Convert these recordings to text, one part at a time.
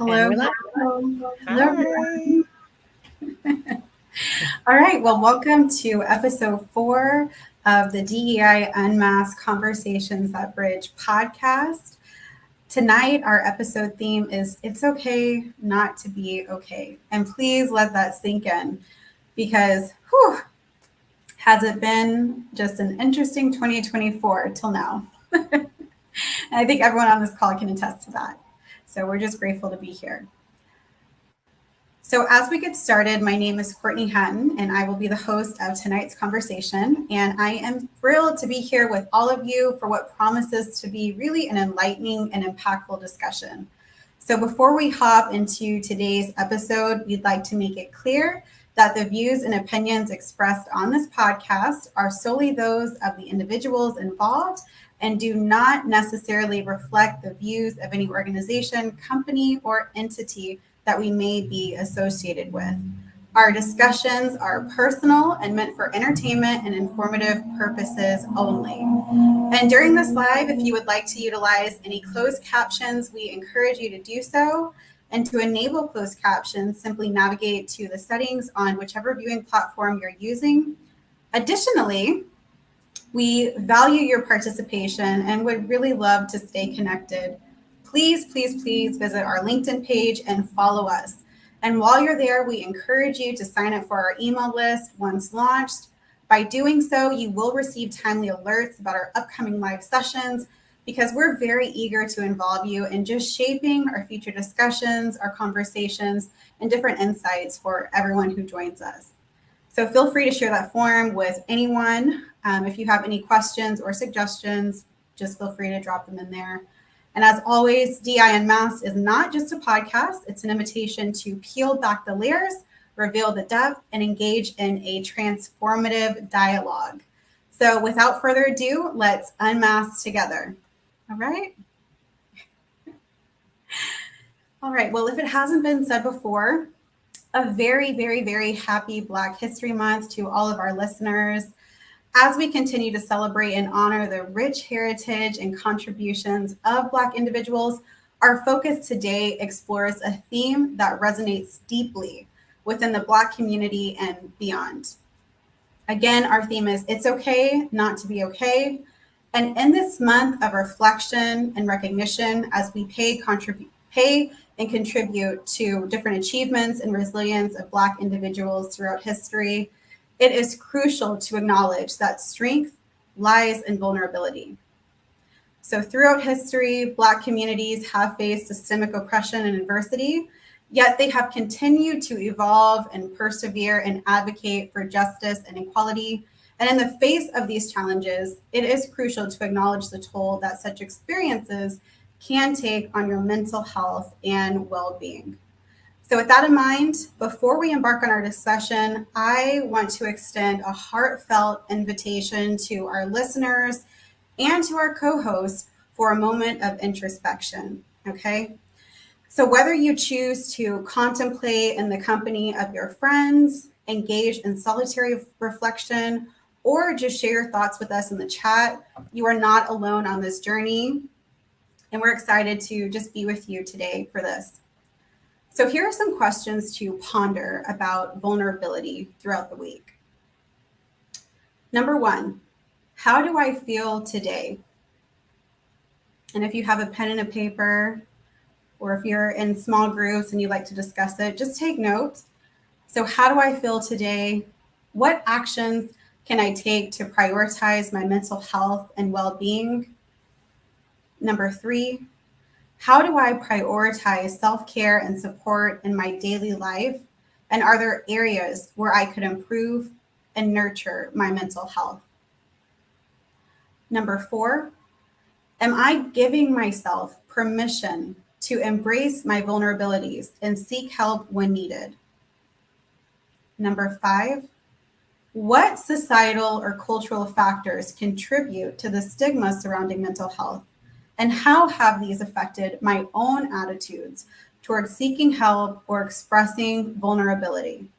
And Hello. we're live. Hello. Hi. All right. Well, welcome to episode 4 of the DEI Unmasked Conversations That Bridge podcast. Tonight, our episode theme is It's Okay Not to Be Okay. And please let that sink in because, has it been just an interesting 2024 till now? And I think everyone on this call can attest to that. So we're just grateful to be here. So as we get started, my name is Courtni Hatton, and I will be the host of tonight's conversation. And I am thrilled to be here with all of you for what promises to be really an enlightening and impactful discussion. So before we hop into today's episode, we'd like to make it clear that the views and opinions expressed on this podcast are solely those of the individuals involved and do not necessarily reflect the views of any organization, company, or entity that we may be associated with. Our discussions are personal and meant for entertainment and informative purposes only. And during this live, if you would like to utilize any closed captions, we encourage you to do so. And to enable closed captions, simply navigate to the settings on whichever viewing platform you're using. Additionally, we value your participation and would really love to stay connected. Please visit our LinkedIn page and follow us. And while you're there, we encourage you to sign up for our email list once launched. By doing so, you will receive timely alerts about our upcoming live sessions because we're very eager to involve you in just shaping our future discussions, our conversations, and different insights for everyone who joins us. So feel free to share that form with anyone. If you have any questions or suggestions, just feel free to drop them in there. And as always, DEI Unmasked is not just a podcast. It's an invitation to peel back the layers, reveal the depth, and engage in a transformative dialogue. So without further ado, let's unmask together. All right? All right. Well, if it hasn't been said before, a very happy Black History Month to all of our listeners. As we continue to celebrate and honor the rich heritage and contributions of Black individuals, our focus today explores a theme that resonates deeply within the Black community and beyond. Again, our theme is It's Okay Not to Be Okay. And in this month of reflection and recognition, as we pay and contribute to different achievements and resilience of Black individuals throughout history, it is crucial to acknowledge that strength lies in vulnerability. So throughout history, Black communities have faced systemic oppression and adversity, yet they have continued to evolve and persevere and advocate for justice and equality. And in the face of these challenges, it is crucial to acknowledge the toll that such experiences can take on your mental health and well-being. So with that in mind, before we embark on our discussion, I want to extend a heartfelt invitation to our listeners and to our co-hosts for a moment of introspection, okay? So whether you choose to contemplate in the company of your friends, engage in solitary reflection, or just share your thoughts with us in the chat, you are not alone on this journey. And we're excited to just be with you today for this. So here are some questions to ponder about vulnerability throughout the week. Number 1, how do I feel today? And if you have a pen and a paper, or if you're in small groups and you like to discuss it, just take notes. So how do I feel today? What actions can I take to prioritize my mental health and well-being? Number 3, how do I prioritize self-care and support in my daily life? And are there areas where I could improve and nurture my mental health? Number 4, am I giving myself permission to embrace my vulnerabilities and seek help when needed? Number 5, what societal or cultural factors contribute to the stigma surrounding mental health? And how have these affected my own attitudes towards seeking help or expressing vulnerability?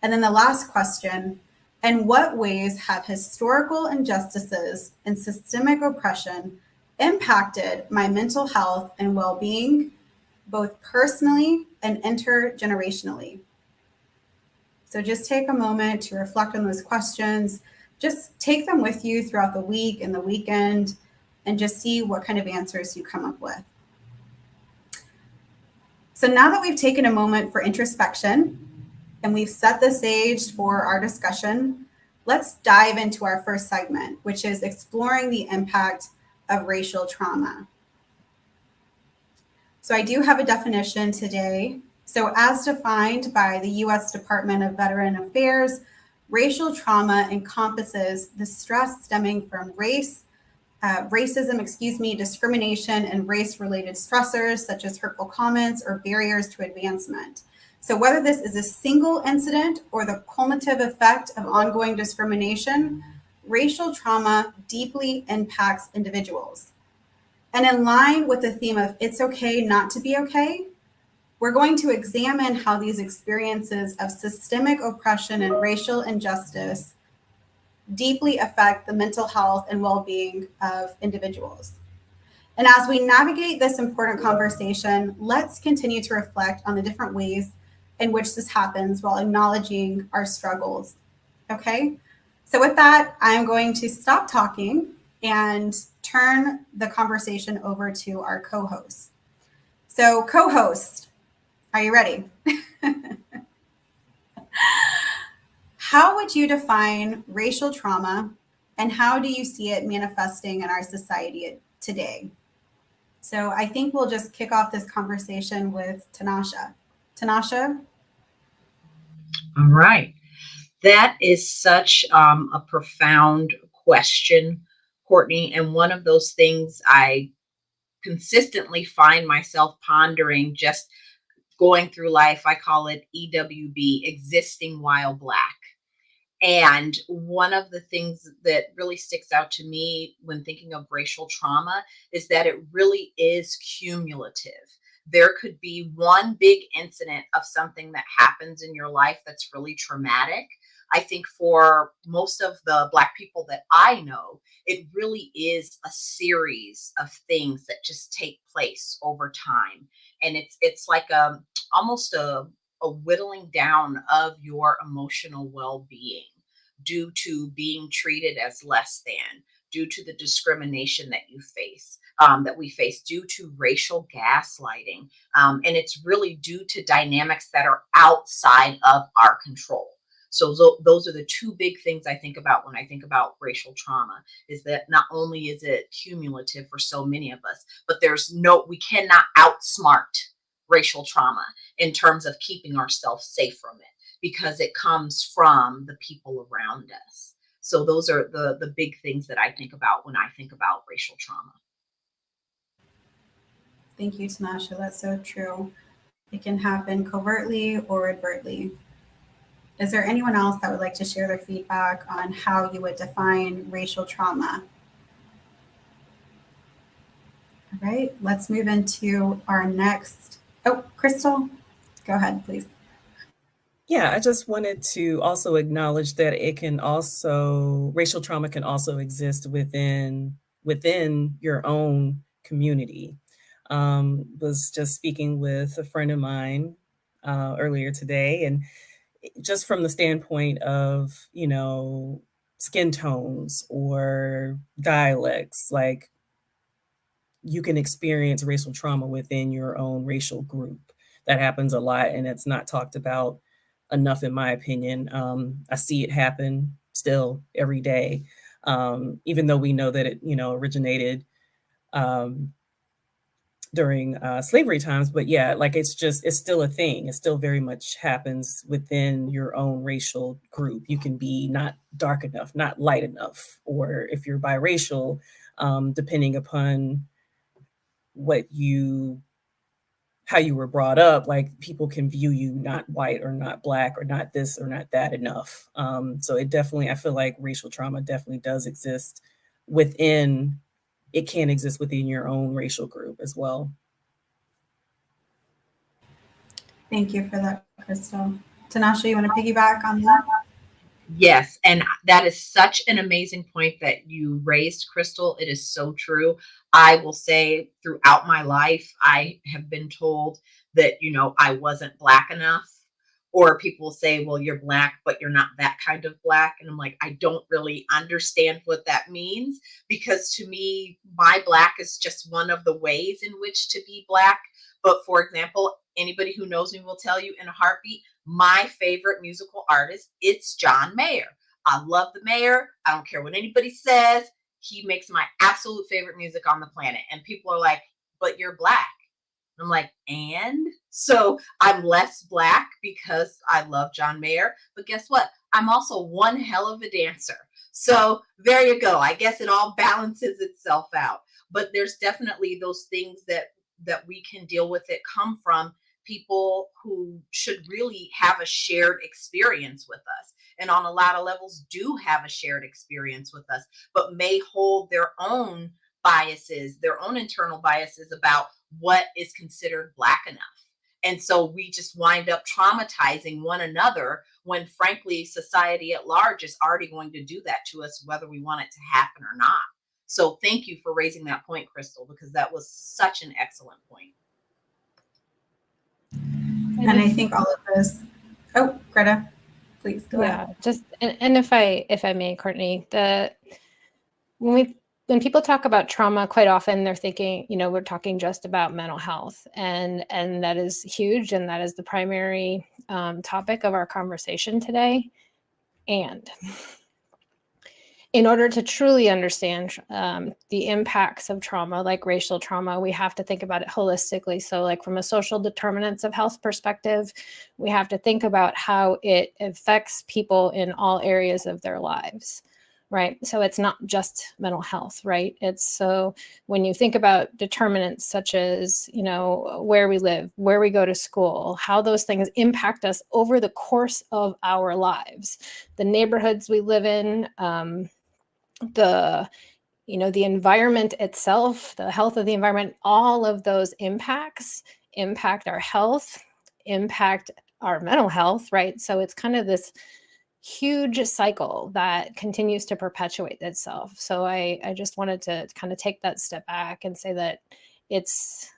And then the last question, in what ways have historical injustices and systemic oppression impacted my mental health and well-being? both personally and intergenerationally. So just take a moment to reflect on those questions. Just take them with you throughout the week and the weekend and just see what kind of answers you come up with. So now that we've taken a moment for introspection and we've set the stage for our discussion, let's dive into our first segment, which is exploring the impact of racial trauma. So I do have a definition today. So as defined by the U.S. Department of Veteran Affairs, racial trauma encompasses the stress stemming from racism, discrimination, and race-related stressors such as hurtful comments or barriers to advancement. So whether this is a single incident or the cumulative effect of ongoing discrimination, racial trauma deeply impacts individuals. And in line with the theme of it's okay not to be okay, we're going to examine how these experiences of systemic oppression and racial injustice deeply affect the mental health and well-being of individuals. And as we navigate this important conversation, let's continue to reflect on the different ways in which this happens while acknowledging our struggles. Okay? So with that, I'm going to stop talking and turn the conversation over to our co-host. So co-host, are you ready? How would you define racial trauma and how do you see it manifesting in our society today? So I think we'll just kick off this conversation with Tanasha. Tanasha? All right. That is such a profound question, Courtni, and one of those things I consistently find myself pondering just going through life. I call it EWB, existing while Black. And one of the things that really sticks out to me when thinking of racial trauma is that it really is cumulative. There could be one big incident of something that happens in your life that's really traumatic. I think for most of the Black people that I know, it really is a series of things that just take place over time. And it's like almost a whittling down of your emotional well-being due to being treated as less than, due to the discrimination that you face, that we face, due to racial gaslighting. And it's really due to dynamics that are outside of our control. So those are the two big things I think about when I think about racial trauma, is that not only is it cumulative for so many of us, but we cannot outsmart racial trauma in terms of keeping ourselves safe from it, because it comes from the people around us. So those are the big things that I think about when I think about racial trauma. Thank you, Tanasha. That's so true. It can happen covertly or overtly. Is there anyone else that would like to share their feedback on how you would define racial trauma? All right, let's move into our next. Oh, Chrystal, go ahead, please. Yeah, I just wanted to also acknowledge that racial trauma can also exist within your own community. Was just speaking with a friend of mine earlier today, and just from the standpoint of, skin tones or dialects, like you can experience racial trauma within your own racial group. That happens a lot, and it's not talked about enough, in my opinion. I see it happen still every day, even though we know that it, originated um, during slavery times. But yeah, like it's still a thing. It still very much happens within your own racial group. You can be not dark enough, not light enough, or if you're biracial, depending upon how you were brought up, like people can view you not white or not Black or not this or not that enough. So I feel like racial trauma definitely does exist it can exist within your own racial group as well. Thank you for that, Chrystal. Tanasha, you want to piggyback on that? Yes, and that is such an amazing point that you raised, Chrystal. It is so true. I will say throughout my life, I have been told that, I wasn't Black enough. Or people say, well, you're Black, but you're not that kind of Black. And I'm like, I don't really understand what that means, because to me, my Black is just one of the ways in which to be Black. But for example, anybody who knows me will tell you in a heartbeat, my favorite musical artist, it's John Mayer. I love the Mayor. I don't care what anybody says. He makes my absolute favorite music on the planet. And people are like, but you're Black. I'm like, and so I'm less Black because I love John Mayer. But guess what? I'm also one hell of a dancer. So there you go. I guess it all balances itself out. But there's definitely those things that we can deal with that come from people who should really have a shared experience with us, and on a lot of levels do have a shared experience with us, but may hold their own biases, their own internal biases about what is considered Black enough. And so we just wind up traumatizing one another when, frankly, society at large is already going to do that to us, whether we want it to happen or not. So thank you for raising that point, Chrystal, because that was such an excellent point. And I think all of this. Oh, Greta, please go ahead. Just and if I may, Courtni, when people talk about trauma, quite often they're thinking, we're talking just about mental health, and that is huge, and that is the primary topic of our conversation today. And in order to truly understand the impacts of trauma, like racial trauma, we have to think about it holistically. So like from a social determinants of health perspective, we have to think about how it affects people in all areas of their lives, right? So it's not just mental health, right? It's so when you think about determinants such as, where we live, where we go to school, how those things impact us over the course of our lives, the neighborhoods we live in, the environment itself, the health of the environment, all of those impacts impact our health, impact our mental health, right? So it's kind of this huge cycle that continues to perpetuate itself. So I just wanted to kind of take that step back and say that it's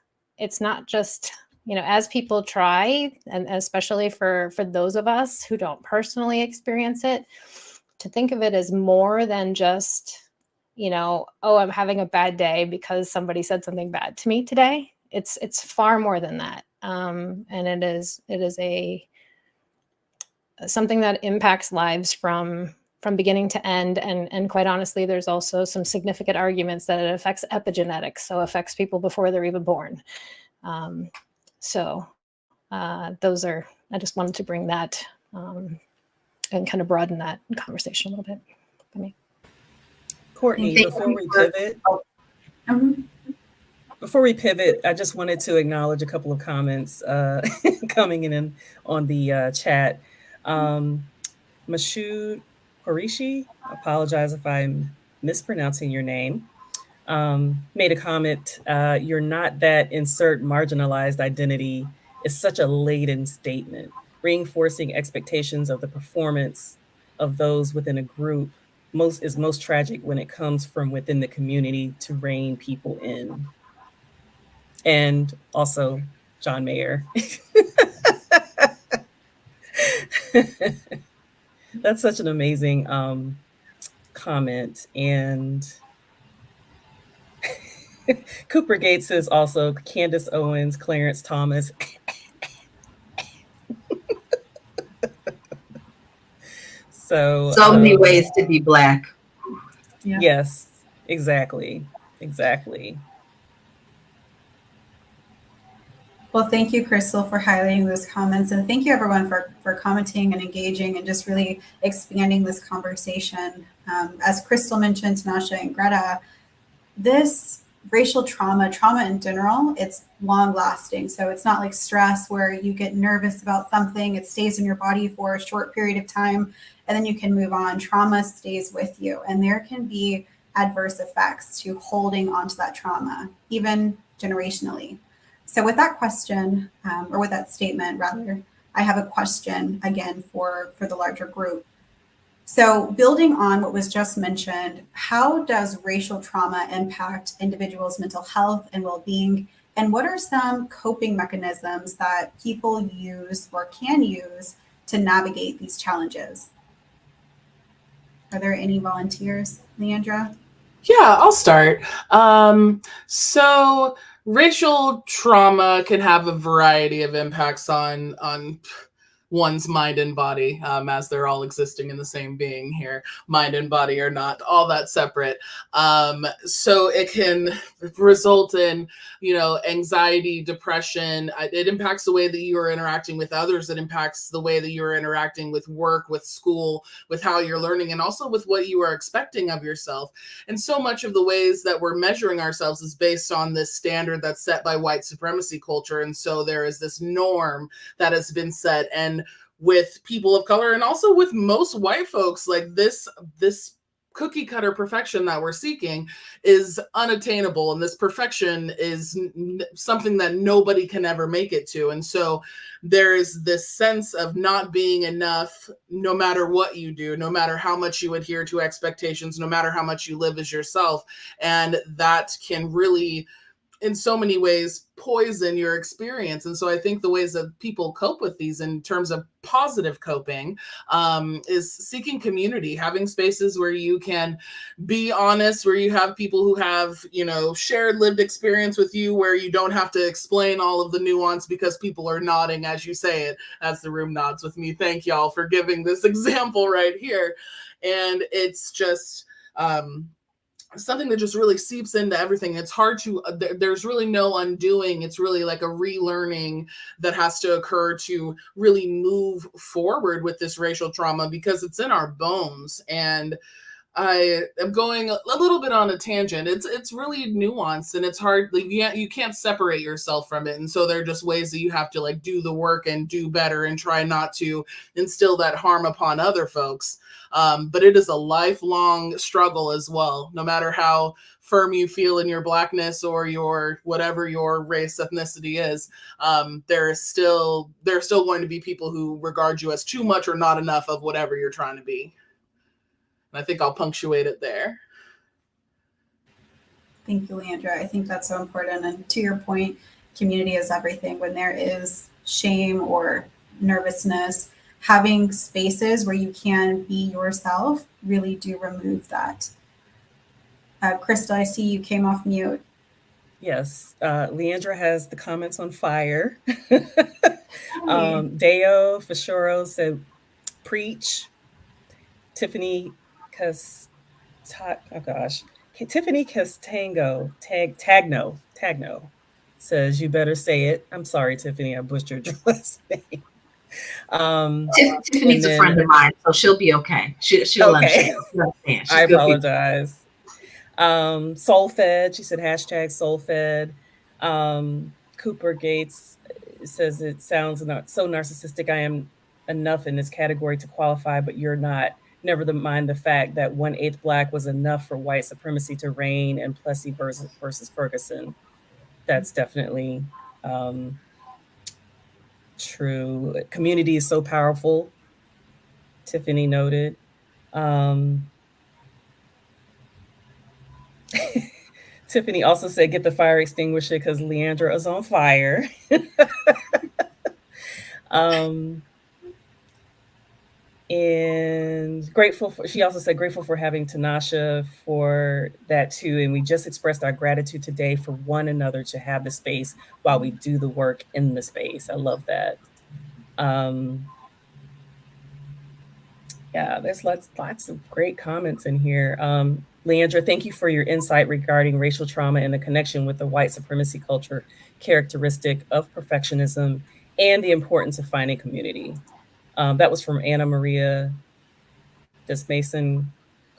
not just, as people try, and especially for those of us who don't personally experience it, to think of it as more than just, oh, I'm having a bad day because somebody said something bad to me today. It's far more than that. And it is something that impacts lives from beginning to end. And quite honestly, there's also some significant arguments that it affects epigenetics. So affects people before they're even born. I just wanted to bring that, and kind of broaden that conversation a little bit for me. Courtni, before we pivot, I just wanted to acknowledge a couple of comments coming in on the chat. Mashoud Horishi, apologize if I'm mispronouncing your name, made a comment, you're not that, insert marginalized identity is such a laden statement, reinforcing expectations of the performance of those within a group is most tragic when it comes from within the community to rein people in. And also John Mayer. That's such an amazing comment. And Cooper Gates is also Candace Owens, Clarence Thomas. So many ways to be Black. Yeah. Yes, exactly. Well, thank you, Chrystal, for highlighting those comments. And thank you, everyone, for commenting and engaging and just really expanding this conversation. As Chrystal mentioned, Tanasha and Greta, this racial trauma in general, it's long lasting. So it's not like stress where you get nervous about something, it stays in your body for a short period of time, and then you can move on. Trauma stays with you, and there can be adverse effects to holding onto that trauma, even generationally. So with that question, or with that statement rather, I have a question again for the larger group. So, building on what was just mentioned, how does racial trauma impact individuals' mental health and well being? And what are some coping mechanisms that people use or can use to navigate these challenges? Are there any volunteers, Leandra? Yeah, I'll start. So racial trauma can have a variety of impacts on one's mind and body, as they're all existing in the same being here. Mind and body are not all that separate. So it can result in, anxiety, depression. It impacts the way that you are interacting with others. It impacts the way that you're interacting with work, with school, with how you're learning, and also with what you are expecting of yourself. And so much of the ways that we're measuring ourselves is based on this standard that's set by white supremacy culture. And so there is this norm that has been set. And with people of color and also with most white folks, like this cookie cutter perfection that we're seeking is unattainable. And this perfection is something that nobody can ever make it to. And so there is this sense of not being enough, no matter what you do, no matter how much you adhere to expectations, no matter how much you live as yourself. And that can really, in so many ways, poison your experience. And so I think the ways that people cope with these in terms of positive coping is seeking community, having spaces where you can be honest, where you have people who have, shared lived experience with you, where you don't have to explain all of the nuance because people are nodding as you say it, as the room nods with me. Thank y'all for giving this example right here. And it's just, something that just really seeps into everything. It's hard to, there's really no undoing. It's really like a relearning that has to occur to really move forward with this racial trauma because it's in our bones. And I am going a little bit on a tangent. It's really nuanced and it's hard. Like you can't separate yourself from it. And so there are just ways that you have to like do the work and do better and try not to instill that harm upon other folks. But it is a lifelong struggle as well. No matter how firm you feel in your Blackness or your whatever your race, ethnicity is, there are still going to be people who regard you as too much or not enough of whatever you're trying to be. And I think I'll punctuate it there. Thank you, Leandra. I think that's so important. And to your point, community is everything. When there is shame or nervousness, having spaces where you can be yourself really do remove that. Chrystal, I see you came off mute. Yes, Leandra has the comments on fire. Deo Fashoro said, preach. Tiffany Tiffany Castango, Tagno says, you better say it. I'm sorry, Tiffany, I butchered your last name. Tiffany's a friend of mine, so she'll be okay. She'll understand. I apologize. Soulfed, she said hashtag Soulfed. Cooper Gates says it sounds so narcissistic. I am enough in this category to qualify, but you're not. Never mind the fact that 1/8 Black was enough for white supremacy to reign in Plessy versus Ferguson. That's definitely true. Community is so powerful, Tiffany noted. Tiffany also said, get the fire extinguisher because Leandra is on fire. And she also said grateful for having Tanasha for that too. And we just expressed our gratitude today for one another to have the space while we do the work in the space. I love that. Yeah, there's lots of great comments in here. Leandra, thank you for your insight regarding racial trauma and the connection with the white supremacy culture characteristic of perfectionism and the importance of finding community. That was from Anna Maria Desmason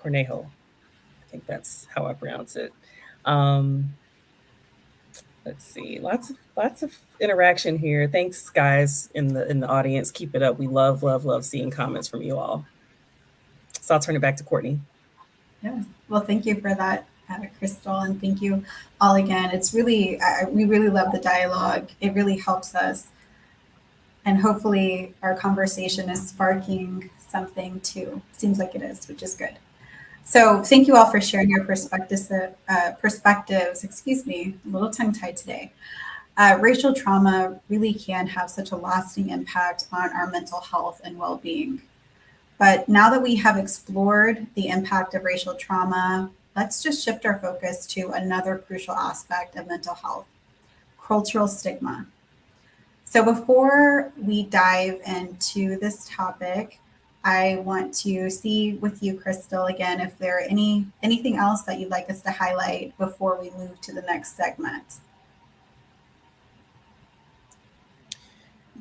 Cornejo. I think that's how I pronounce it. Let's see, lots of interaction here. Thanks, guys in the audience. Keep it up. We love seeing comments from you all. So I'll turn it back to Courtni. Yeah. Well, thank you for that, Chrystal, and thank you all again. It's really, we really love the dialogue. It really helps us And hopefully our conversation is sparking something too. Seems like it is, which is good. So thank you all for sharing your perspectives. Excuse me, a little tongue-tied today. Racial trauma really can have such a lasting impact on our mental health and well-being. But now that we have explored the impact of racial trauma, let's just shift our focus to another crucial aspect of mental health: cultural stigma. So before we dive into this topic, I want to see with you, Chrystal, again, if there are anything else that you'd like us to highlight before we move to the next segment.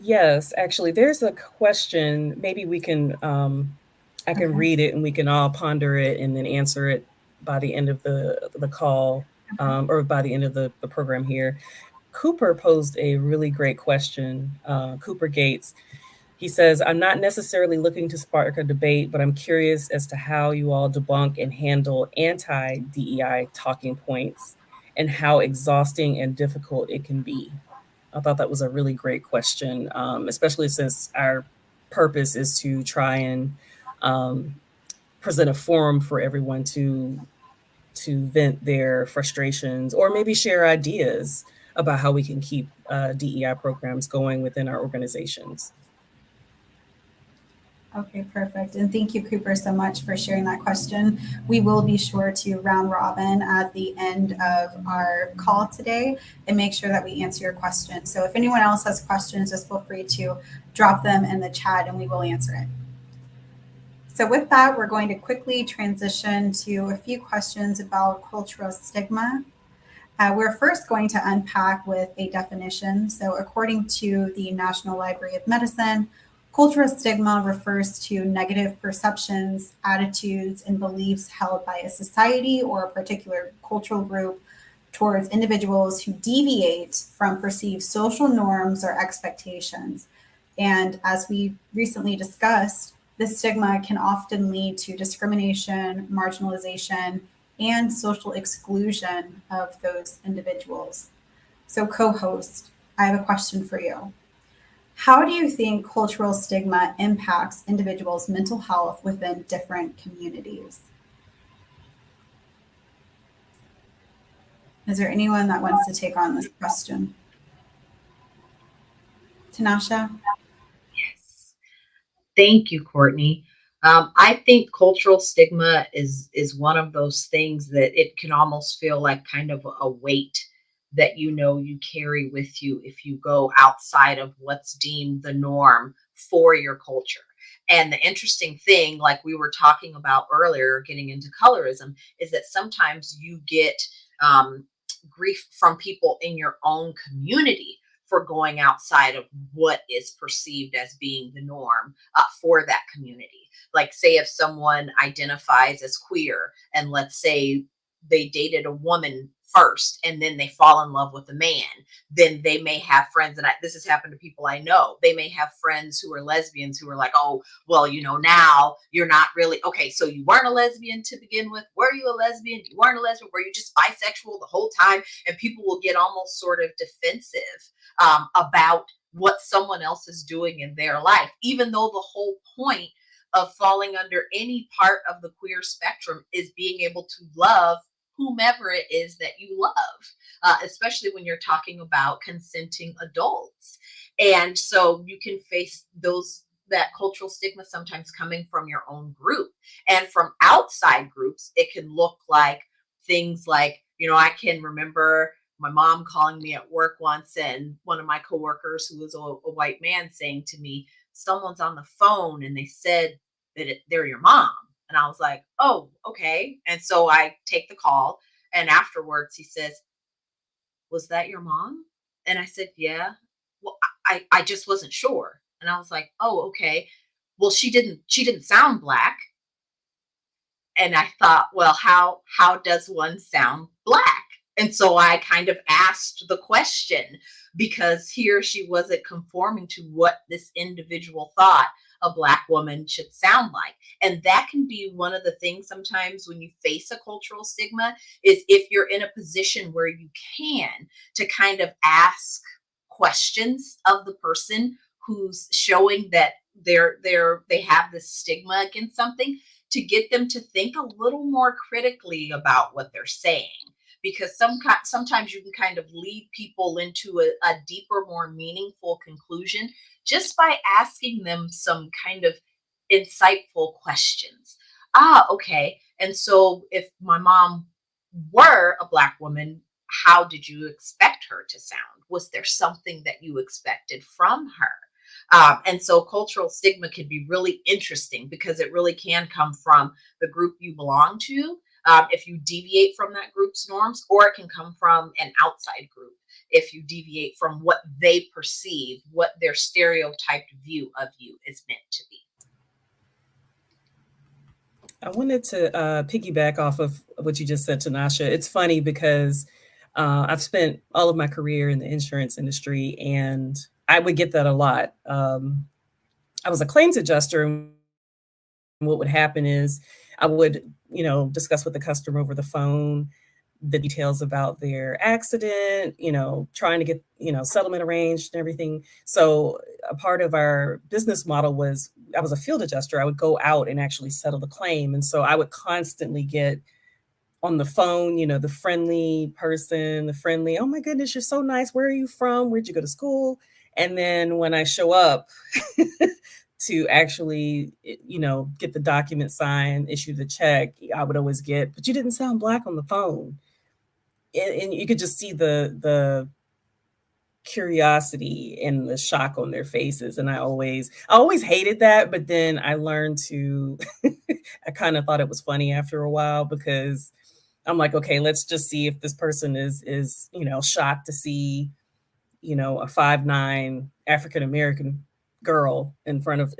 Yes, actually, there's a question. Maybe we can, I can Okay. read it and we can all ponder it and then answer it by the end of the call, or by the end of the program here. Cooper posed a really great question. Cooper Gates. He says, I'm not necessarily looking to spark a debate, but I'm curious as to how you all debunk and handle anti-DEI talking points and how exhausting and difficult it can be. I thought that was a really great question, especially since our purpose is to try and present a forum for everyone to vent their frustrations or maybe share ideas about how we can keep DEI programs going within our organizations. Okay, perfect. And thank you, Cooper, so much for sharing that question. We will be sure to round robin at the end of our call today and make sure that we answer your question. So if anyone else has questions, just feel free to drop them in the chat and we will answer it. So with that, we're going to quickly transition to a few questions about cultural stigma. We're first going to unpack with a definition. So according to the National Library of Medicine, cultural stigma refers to negative perceptions, attitudes, and beliefs held by a society or a particular cultural group towards individuals who deviate from perceived social norms or expectations. And as we recently discussed, this stigma can often lead to discrimination, marginalization, and social exclusion of those individuals. So, co-host, I have a question for you. How do you think cultural stigma impacts individuals' mental health within different communities? Is there anyone that wants to take on this question? Tanasha? Yes. Thank you, Courtney. I think cultural stigma is one of those things that it can almost feel like kind of a weight that you carry with you if you go outside of what's deemed the norm for your culture. And the interesting thing, like we were talking about earlier, getting into colorism, is that sometimes you get grief from people in your own community for going outside of what is perceived as being the norm for that community. Like, say, if someone identifies as queer and let's say they dated a woman first and then they fall in love with a man, then they may have friends, and this has happened to people I know. They may have friends who are lesbians who are like, oh, well, now you're not really okay. So you weren't a lesbian to begin with. Were you a lesbian? You weren't a lesbian. Were you just bisexual the whole time? And people will get almost sort of defensive about what someone else is doing in their life, even though the whole point of falling under any part of the queer spectrum is being able to love whomever it is that you love, especially when you're talking about consenting adults. And so you can face that cultural stigma sometimes coming from your own group, and from outside groups it can look like things like, I can remember my mom calling me at work once, and one of my coworkers who was a white man saying to me, someone's on the phone and they said that they're your mom. And I was like, oh, okay. And so I take the call, and afterwards he says, was that your mom? And I said, yeah. Well, I just wasn't sure. And I was like, oh, okay. Well, she didn't sound Black. And I thought, well, how does one sound Black? And so I kind of asked the question, because he or she wasn't conforming to what this individual thought a Black woman should sound like. And that can be one of the things sometimes when you face a cultural stigma, is if you're in a position where you can, to kind of ask questions of the person who's showing that they have this stigma against something, to get them to think a little more critically about what they're saying, because sometimes you can kind of lead people into a deeper, more meaningful conclusion just by asking them some kind of insightful questions. Okay. And so if my mom were a Black woman, how did you expect her to sound? Was there something that you expected from her? And so cultural stigma can be really interesting because it really can come from the group you belong to, if you deviate from that group's norms, or it can come from an outside group if you deviate from what they perceive, what their stereotyped view of you is meant to be. I wanted to piggyback off of what you just said, Tanasha. It's funny because I've spent all of my career in the insurance industry, and I would get that a lot. I was a claims adjuster, and what would happen is I would, discuss with the customer over the phone the details about their accident, trying to get, settlement arranged and everything. So a part of our business model was I was a field adjuster. I would go out and actually settle the claim. And so I would constantly get on the phone, the friendly person, oh my goodness, you're so nice. Where are you from? Where'd you go to school? And then when I show up to actually, get the document signed, issue the check, I would always get, but you didn't sound Black on the phone. And you could just see the curiosity and the shock on their faces. And I always hated that, but then I learned to, I kind of thought it was funny after a while, because I'm like, okay, let's just see if this person is shocked to see, a 5'9" African-American girl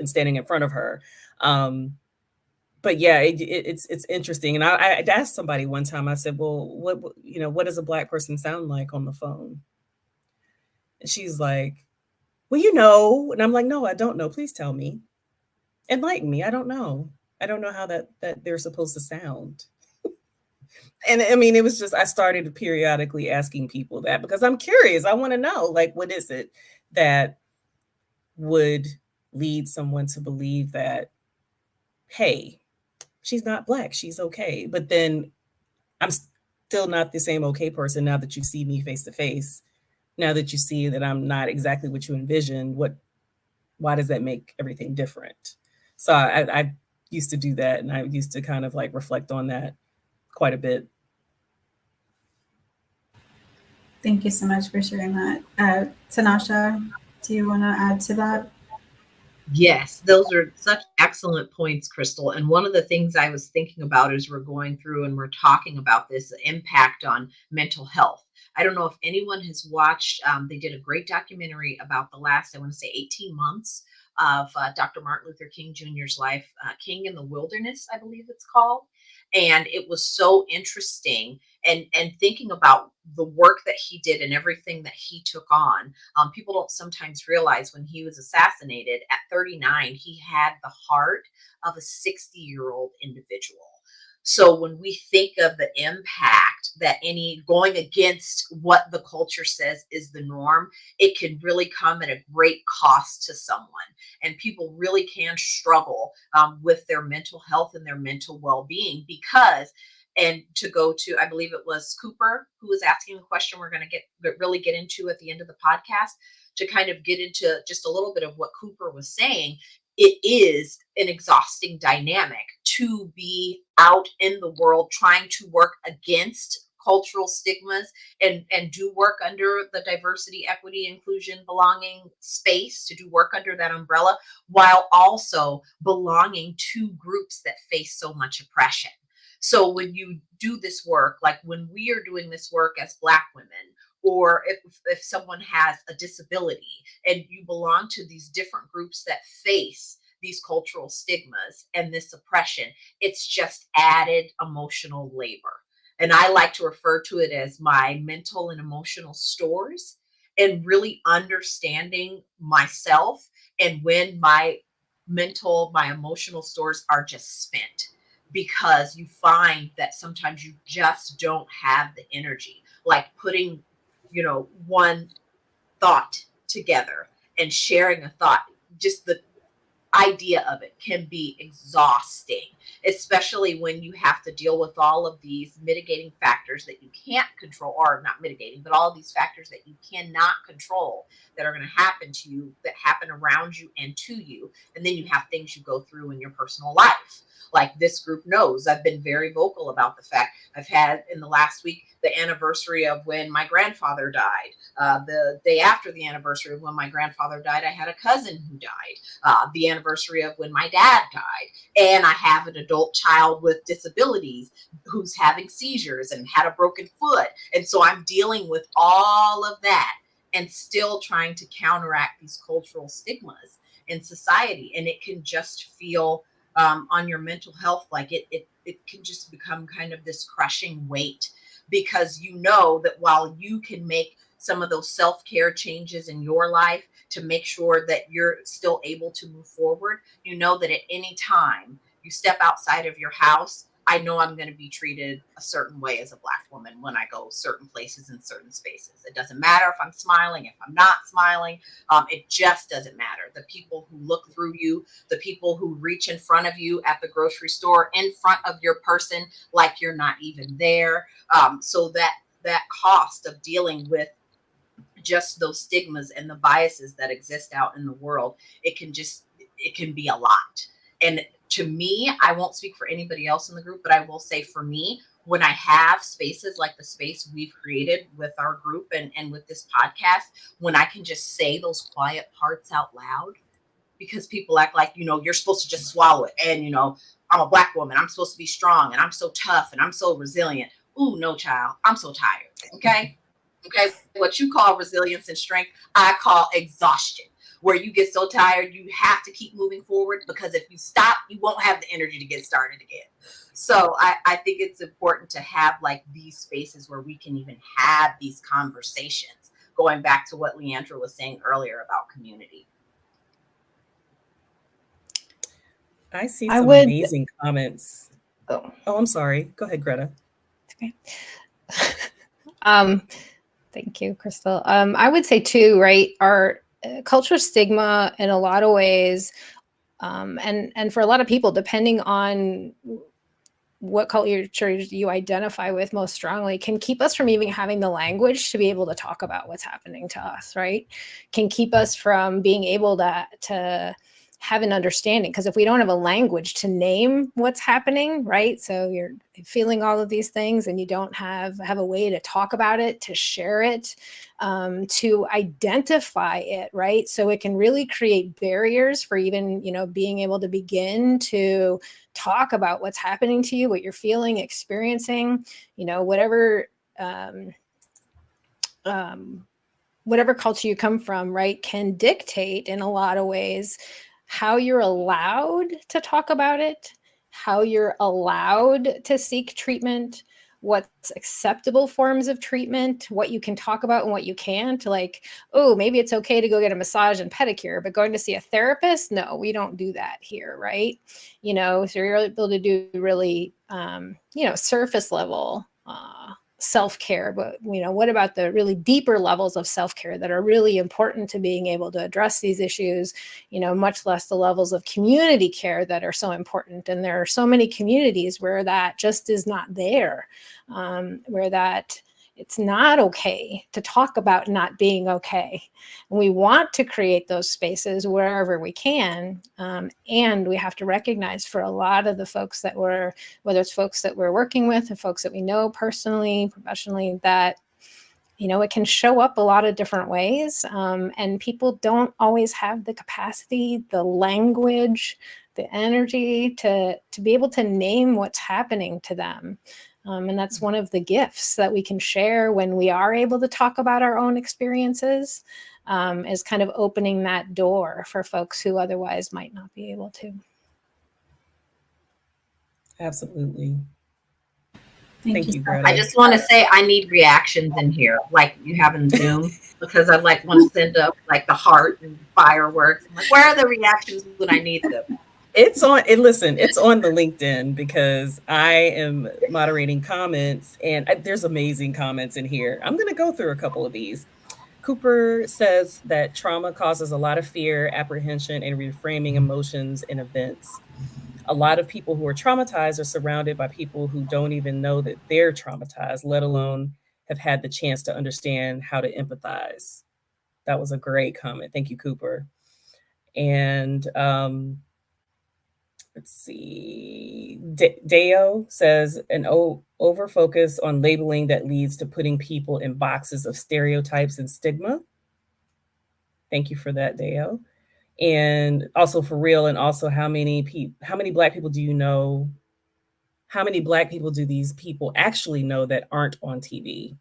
standing in front of her. But yeah, it's interesting. And I'd asked somebody one time, I said, well, what does a Black person sound like on the phone? And she's like, well, and I'm like, no, I don't know. Please tell me. Enlighten me. I don't know. I don't know how that they're supposed to sound. And I mean, it was just, I started periodically asking people that because I'm curious. I want to know, like, what is it that would lead someone to believe that, hey, she's not Black, she's okay. But then I'm still not the same okay person now that you see me face to face. Now that you see that I'm not exactly what you envisioned, why does that make everything different? So I used to do that, and I used to kind of like reflect on that quite a bit. Thank you so much for sharing that. Tanasha, do you want to add to that? Yes, those are such excellent points, Chrystal. And one of the things I was thinking about as we're going through and we're talking about this impact on mental health. I don't know if anyone has watched, they did a great documentary about the last, I want to say 18 months of Dr. Martin Luther King Jr.'s life, King in the Wilderness, I believe it's called. And it was so interesting, and thinking about the work that he did and everything that he took on. People don't sometimes realize when he was assassinated at 39, he had the heart of a 60-year-old individual. So when we think of the impact that any going against what the culture says is the norm, it can really come at a great cost to someone. And people really can struggle with their mental health and their mental well-being because, and to go to, I believe it was Cooper who was asking the question we're going to really get into at the end of the podcast, to kind of get into just a little bit of what Cooper was saying. It is an exhausting dynamic to be out in the world trying to work against cultural stigmas and do work under the diversity, equity, inclusion, belonging space, to do work under that umbrella, while also belonging to groups that face so much oppression. So when you do this work, like when we are doing this work as Black women, or if someone has a disability and you belong to these different groups that face these cultural stigmas and this oppression, it's just added emotional labor. And I like to refer to it as my mental and emotional stores, and really understanding myself and when my emotional stores are just spent, because you find that sometimes you just don't have the energy, like putting one thought together and sharing a thought, just the idea of it can be exhausting, especially when you have to deal with all of these mitigating factors that you can't control, or not mitigating, but all of these factors that you cannot control that are going to happen to you, that happen around you and to you. And then you have things you go through in your personal life. Like this group knows, I've been very vocal about the fact I've had in the last week the anniversary of when my grandfather died. The day after the anniversary of when my grandfather died, I had a cousin who died. The anniversary of when my dad died. And I have an adult child with disabilities who's having seizures and had a broken foot. And so I'm dealing with all of that and still trying to counteract these cultural stigmas in society. And it can just feel on your mental health like it can just become kind of this crushing weight, because you know that while you can make some of those self-care changes in your life to make sure that you're still able to move forward, you know that at any time you step outside of your house, I know I'm going to be treated a certain way as a Black woman when I go certain places in certain spaces. It doesn't matter if I'm smiling, if I'm not smiling. It just doesn't matter. The people who look through you, the people who reach in front of you at the grocery store, in front of your person, like you're not even there. So that cost of dealing with just those stigmas and the biases that exist out in the world, it can be a lot. And to me, I won't speak for anybody else in the group, but I will say for me, when I have spaces like the space we've created with our group and with this podcast, when I can just say those quiet parts out loud, because people act like, you're supposed to just swallow it. And, I'm a Black woman. I'm supposed to be strong and I'm so tough and I'm so resilient. Ooh, no, child. I'm so tired. Okay. Okay. What you call resilience and strength, I call exhaustion. Where you get so tired, you have to keep moving forward, because if you stop, you won't have the energy to get started again. So I think it's important to have like these spaces where we can even have these conversations, going back to what Leandra was saying earlier about community. I see some amazing comments. Oh, I'm sorry. Go ahead, Greta. Okay. Thank you, Chrystal. I would say too, right, our cultural stigma in a lot of ways, and for a lot of people, depending on what culture you identify with most strongly, can keep us from even having the language to be able to talk about what's happening to us, right? Can keep us from being able to have an understanding, because if we don't have a language to name what's happening, right? So you're feeling all of these things and you don't have a way to talk about it, to share it, to identify it, right? So it can really create barriers for even, being able to begin to talk about what's happening to you, what you're feeling, experiencing, whatever culture you come from, right, can dictate in a lot of ways how you're allowed to talk about it, how you're allowed to seek treatment, what's acceptable forms of treatment, what you can talk about and what you can't. Like, oh, maybe it's okay to go get a massage and pedicure, but going to see a therapist? No, we don't do that here, right? So you're able to do really, surface level self-care, but what about the really deeper levels of self-care that are really important to being able to address these issues, much less the levels of community care that are so important. And there are so many communities where that just is not there, where that it's not okay to talk about not being okay. And we want to create those spaces wherever we can. And we have to recognize for a lot of the folks that whether it's folks that we're working with or folks that we know personally, professionally, that, it can show up a lot of different ways. And people don't always have the capacity, the language, the energy to be able to name what's happening to them. And that's one of the gifts that we can share when we are able to talk about our own experiences, is kind of opening that door for folks who otherwise might not be able to. Absolutely. Thank you, Greta. I just want to say I need reactions in here, like you have in Zoom, because I want to send up like the heart and fireworks. I'm like, where are the reactions when I need them? It's on, and listen, it's on the LinkedIn, because I am moderating comments and there's amazing comments in here. I'm going to go through a couple of these. Cooper says that trauma causes a lot of fear, apprehension, and reframing emotions and events. A lot of people who are traumatized are surrounded by people who don't even know that they're traumatized, let alone have had the chance to understand how to empathize. That was a great comment. Thank you, Cooper. And let's see. Deo says an over focus on labeling that leads to putting people in boxes of stereotypes and stigma. Thank you for that, Deo. And also for real, and also how many Black people do you know? How many Black people do these people actually know that aren't on TV?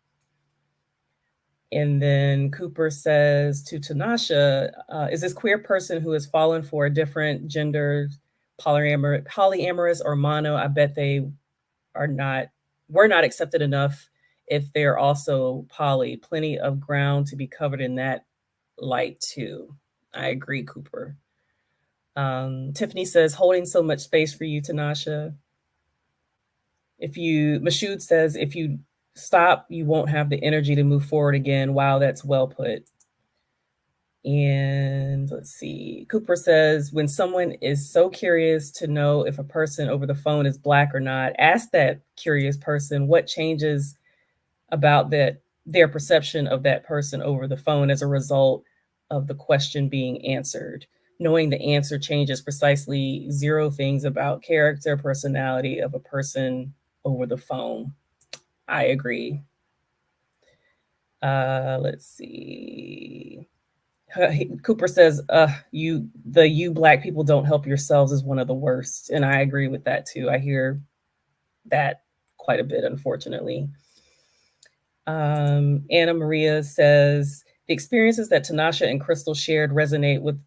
And then Cooper says to Tanasha, is this queer person who has fallen for a different gender, polyamorous or mono? I bet they were not accepted enough if they're also poly. Plenty of ground to be covered in that light too. I agree, Cooper. Tiffany says, holding so much space for you, Tanasha. Mashoud says, if you stop, you won't have the energy to move forward again. Wow, that's well put. And let's see. Cooper says, when someone is so curious to know if a person over the phone is Black or not, ask that curious person what changes about their perception of that person over the phone as a result of the question being answered. Knowing the answer changes precisely 0 things about character, personality of a person over the phone. I agree. Let's see. Cooper says, you Black people don't help yourselves is one of the worst. And I agree with that too. I hear that quite a bit, unfortunately. Anna Maria says, the experiences that Tanasha and Chrystal shared resonate with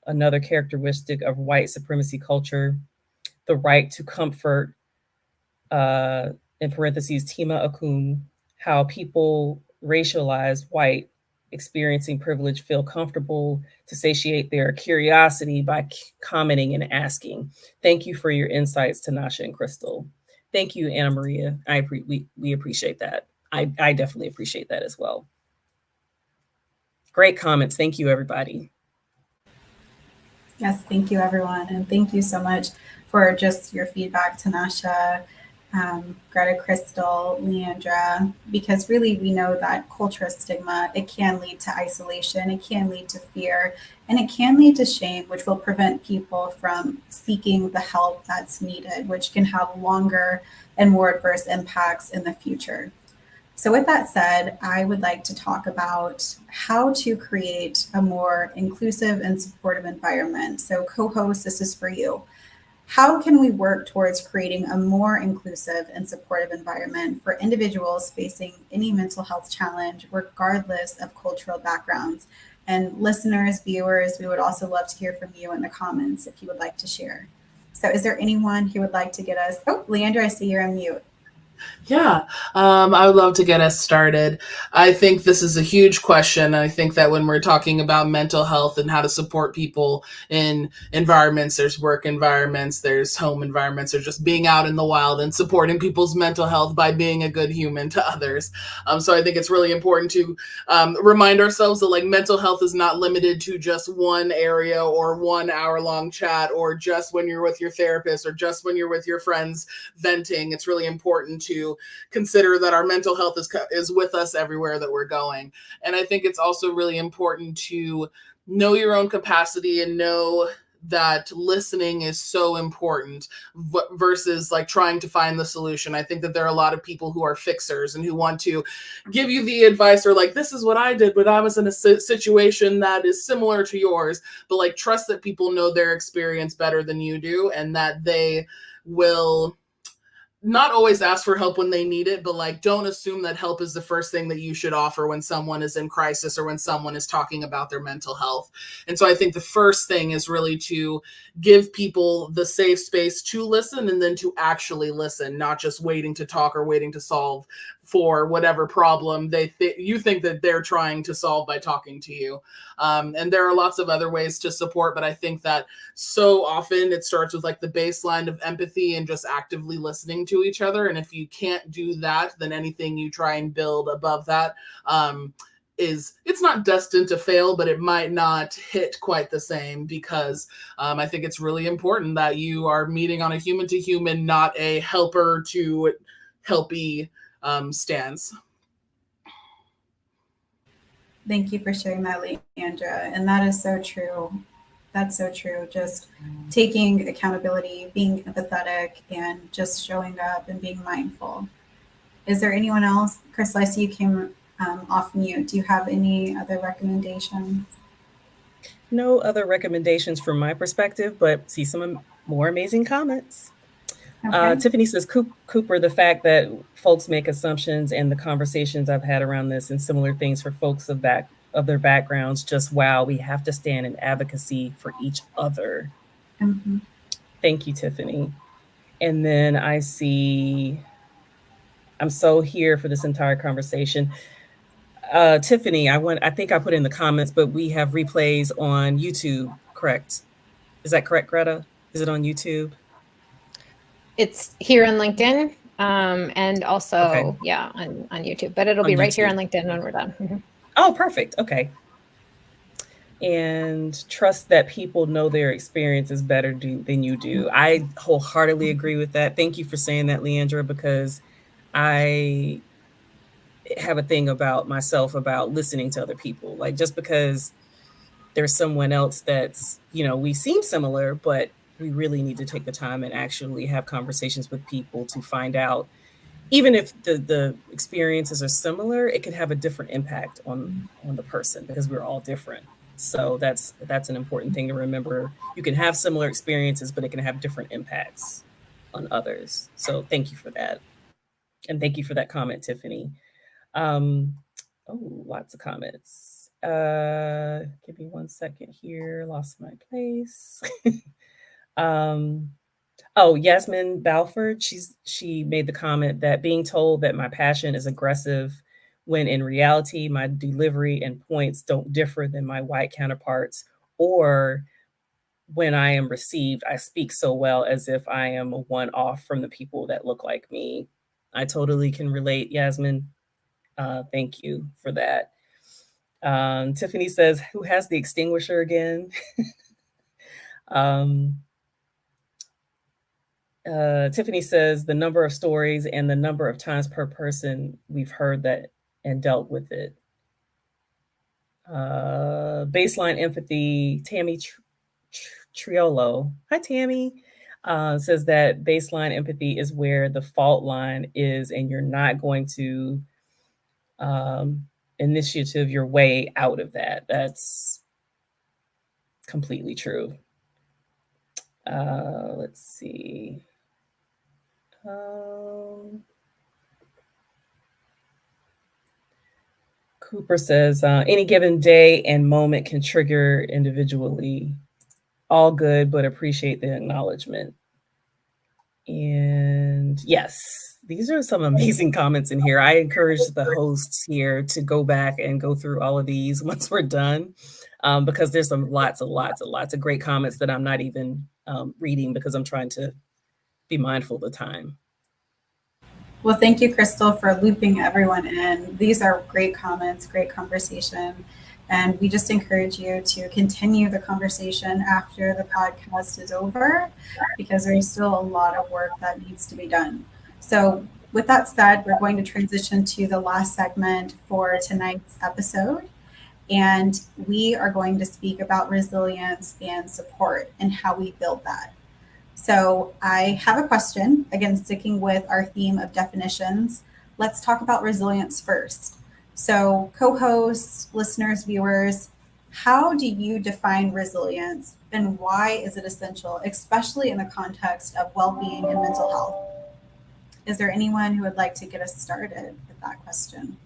another characteristic of white supremacy culture, the right to comfort, in parentheses, Tima Akum, how people racialized white experiencing privilege feel comfortable to satiate their curiosity by commenting and asking. Thank you for your insights, Tanasha and Chrystal. Thank you, Anna Maria. We appreciate that. I definitely appreciate that as well. Great comments. Thank you, everybody. Yes, thank you, everyone. And thank you so much for just your feedback, Tanasha, Greta, Chrystal, Leandra, because really we know that cultural stigma, it can lead to isolation, it can lead to fear, and it can lead to shame, which will prevent people from seeking the help that's needed, which can have longer and more adverse impacts in the future. So with that said, I would like to talk about how to create a more inclusive and supportive environment. So co-host, this is for you. How can we work towards creating a more inclusive and supportive environment for individuals facing any mental health challenge, regardless of cultural backgrounds? And listeners, viewers, we would also love to hear from you in the comments if you would like to share. So is there anyone who would like to get us? Oh, Leandra, I see you're on mute. Yeah, I would love to get us started. I think this is a huge question. I think that when we're talking about mental health and how to support people in environments, there's work environments, there's home environments, or just being out in the wild and supporting people's mental health by being a good human to others. So I think it's really important to remind ourselves that like mental health is not limited to just one area or 1 hour long chat or just when you're with your therapist or just when you're with your friends venting. It's really important to consider that our mental health is with us everywhere that we're going. And I think it's also really important to know your own capacity and know that listening is so important versus like trying to find the solution. I think that there are a lot of people who are fixers and who want to give you the advice or like, this is what I did when I was in a situation that is similar to yours, but like trust that people know their experience better than you do and that they will not always ask for help when they need it, but like don't assume that help is the first thing that you should offer when someone is in crisis or when someone is talking about their mental health. And so I think the first thing is really to give people the safe space to listen and then to actually listen, not just waiting to talk or waiting to solve for whatever problem you think that they're trying to solve by talking to you. And there are lots of other ways to support, but I think that so often it starts with like the baseline of empathy and just actively listening to each other. And if you can't do that, then anything you try and build above that it's not destined to fail, but it might not hit quite the same, because I think it's really important that you are meeting on a human to human, not a helper to helpy stance. Thank you for sharing that, Leandra. And that is so true. That's so true. Just taking accountability, being empathetic, and just showing up and being mindful. Is there anyone else? Chrystal, I see you came off mute. Do you have any other recommendations? No other recommendations from my perspective, but see some more amazing comments. Okay. Tiffany says, Cooper, the fact that folks make assumptions and the conversations I've had around this and similar things for folks of their backgrounds, just wow, we have to stand in advocacy for each other. Mm-hmm. Thank you, Tiffany. And then I see, I'm so here for this entire conversation. Tiffany, I think I put in the comments, but we have replays on YouTube, correct? Is that correct, Greta? Is it on YouTube? It's here on LinkedIn, and also, Okay. yeah, on YouTube. But it'll be right here on LinkedIn when we're done. Mm-hmm. Oh, perfect. Okay. And trust that people know their experience is better than you do. I wholeheartedly agree with that. Thank you for saying that, Leandra, because I have a thing about myself about listening to other people. Like, just because there's someone else that's, we seem similar, but we really need to take the time and actually have conversations with people to find out, even if the experiences are similar, it could have a different impact on the person, because we're all different. So that's an important thing to remember. You can have similar experiences, but it can have different impacts on others. So thank you for that. And thank you for that comment, Tiffany. Lots of comments. Give me 1 second here. Lost my place. Yasmin Balford, she made the comment that being told that my passion is aggressive, when in reality my delivery and points don't differ than my white counterparts, or when I am received, I speak so well as if I am a one-off from the people that look like me. I totally can relate, Yasmin. Thank you for that. Tiffany says, who has the extinguisher again? Tiffany says the number of stories and the number of times per person we've heard that and dealt with it. Baseline empathy, Tammy Triolo. Hi, Tammy. Says that baseline empathy is where the fault line is, and you're not going to initiative your way out of that. That's completely true. Let's see. Cooper says, any given day and moment can trigger individually. All good, but appreciate the acknowledgement. And yes, these are some amazing comments in here. I encourage the hosts here to go back and go through all of these once we're done, because there's some lots of great comments that I'm not even reading, because I'm trying to be mindful of the time. Well, thank you, Chrystal, for looping everyone in. These are great comments, great conversation. And we just encourage you to continue the conversation after the podcast is over, because there's still a lot of work that needs to be done. So with that said, we're going to transition to the last segment for tonight's episode. And we are going to speak about resilience and support and how we build that. So I have a question, again, sticking with our theme of definitions. Let's talk about resilience first. So co-hosts, listeners, viewers, how do you define resilience, and why is it essential, especially in the context of well-being and mental health? Is there anyone who would like to get us started with that question?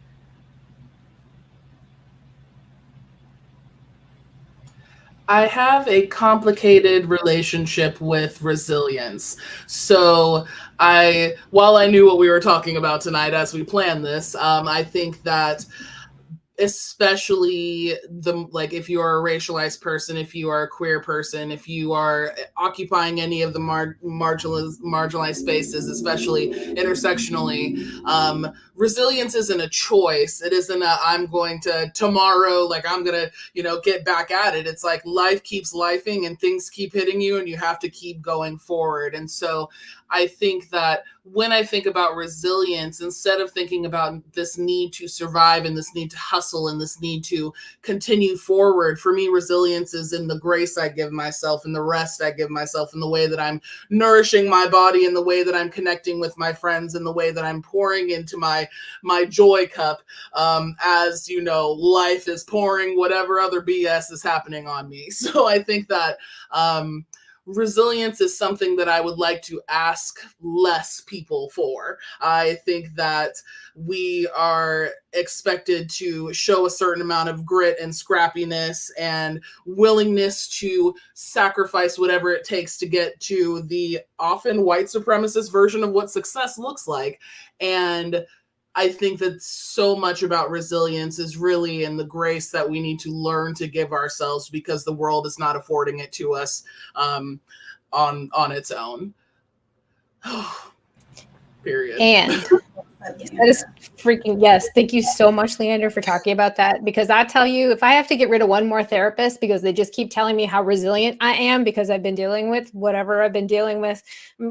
I have a complicated relationship with resilience. So while I knew what we were talking about tonight as we planned this, I think that especially if you are a racialized person, if you are a queer person, if you are occupying any of the marginalized spaces, especially intersectionally, resilience isn't a choice. It isn't I'm going to tomorrow, I'm going to, get back at it. It's like life keeps lifing and things keep hitting you and you have to keep going forward. And so I think that when I think about resilience, instead of thinking about this need to survive and this need to hustle and this need to continue forward, for me, resilience is in the grace I give myself and the rest I give myself and the way that I'm nourishing my body and the way that I'm connecting with my friends and the way that I'm pouring into my joy cup as, life is pouring whatever other BS is happening on me. So I think that resilience is something that I would like to ask less people for. I think that we are expected to show a certain amount of grit and scrappiness and willingness to sacrifice whatever it takes to get to the often white supremacist version of what success looks like. And I think that so much about resilience is really in the grace that we need to learn to give ourselves because the world is not affording it to us on its own. Period. And that is freaking yes. Thank you so much, Leandra, for talking about that. Because I tell you, if I have to get rid of one more therapist because they just keep telling me how resilient I am because I've been dealing with whatever I've been dealing with,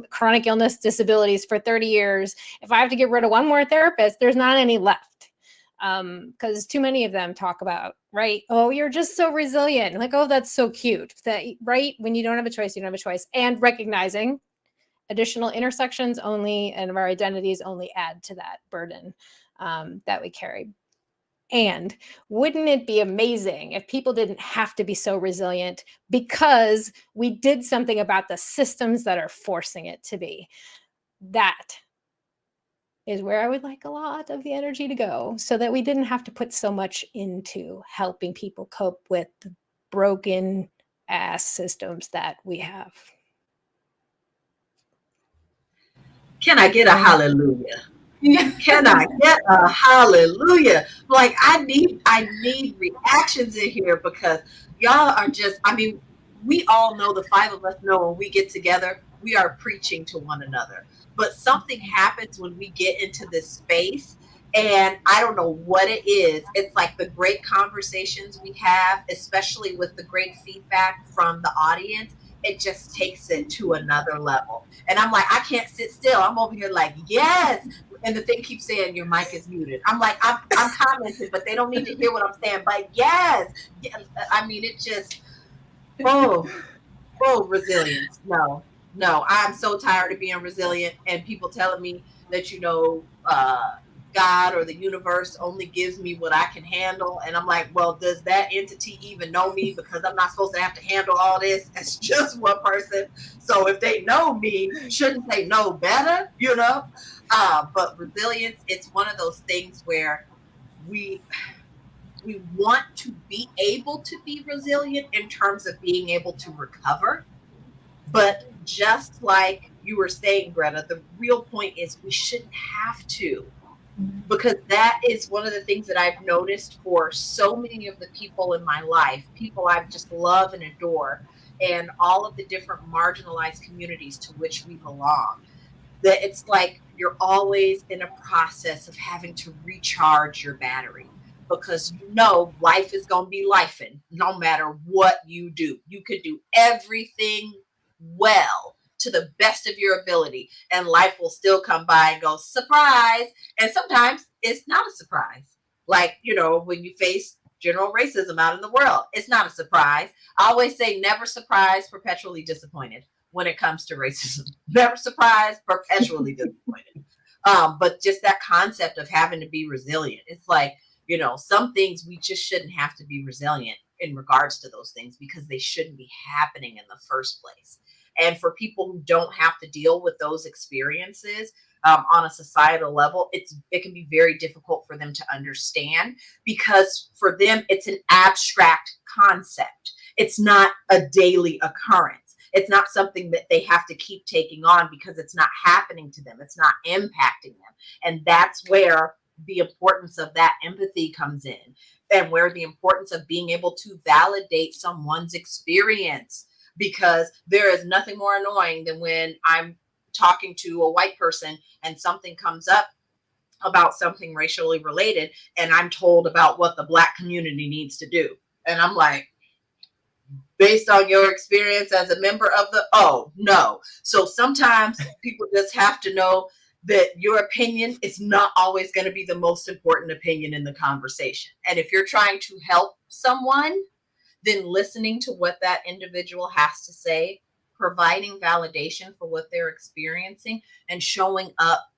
chronic illness, disabilities for 30 years. If I have to get rid of one more therapist, there's not any left. Because too many of them talk about, right? Oh, you're just so resilient. Like, oh, that's so cute. That right? When you don't have a choice, you don't have a choice. And recognizing additional intersections only and our identities only add to that burden that we carry. And wouldn't it be amazing if people didn't have to be so resilient because we did something about the systems that are forcing it to be? That is where I would like a lot of the energy to go so that we didn't have to put so much into helping people cope with the broken ass systems that we have. Can I get a hallelujah? Can I get a hallelujah? Like I need reactions in here because y'all are just, we all know, the five of us know when we get together, we are preaching to one another. But something happens when we get into this space, and I don't know what it is. It's like the great conversations we have, especially with the great feedback from the audience, it just takes it to another level. And I'm like, I can't sit still. I'm over here like, yes. And the thing keeps saying your mic is muted. I'm like, I'm commenting, but they don't need to hear what I'm saying. But yes. It just, resilience. No, I'm so tired of being resilient and people telling me that, God or the universe only gives me what I can handle. And I'm like, well, does that entity even know me? Because I'm not supposed to have to handle all this as just one person. So if they know me, shouldn't they know better? But resilience, it's one of those things where we want to be able to be resilient in terms of being able to recover. But just like you were saying, Greta, the real point is we shouldn't have to. Because that is one of the things that I've noticed for so many of the people in my life, people I just love and adore, and all of the different marginalized communities to which we belong, that it's like you're always in a process of having to recharge your battery because life is going to be lifing no matter what you do. You could do everything well to the best of your ability and life will still come by and go, surprise. And sometimes it's not a surprise. Like, when you face general racism out in the world, it's not a surprise. I always say never surprised, perpetually disappointed when it comes to racism. Never surprised, perpetually disappointed. But just that concept of having to be resilient. It's like, some things we just shouldn't have to be resilient in regards to those things because they shouldn't be happening in the first place. And for people who don't have to deal with those experiences on a societal level, it can be very difficult for them to understand because for them, it's an abstract concept. It's not a daily occurrence. It's not something that they have to keep taking on because it's not happening to them. It's not impacting them. And that's where the importance of that empathy comes in, and where the importance of being able to validate someone's experience, because there is nothing more annoying than when I'm talking to a white person and something comes up about something racially related and I'm told about what the Black community needs to do. And I'm like, based on your experience as a member of the, oh no. So sometimes people just have to know that your opinion is not always going to be the most important opinion in the conversation. And if you're trying to help someone, then listening to what that individual has to say, providing validation for what they're experiencing, and showing up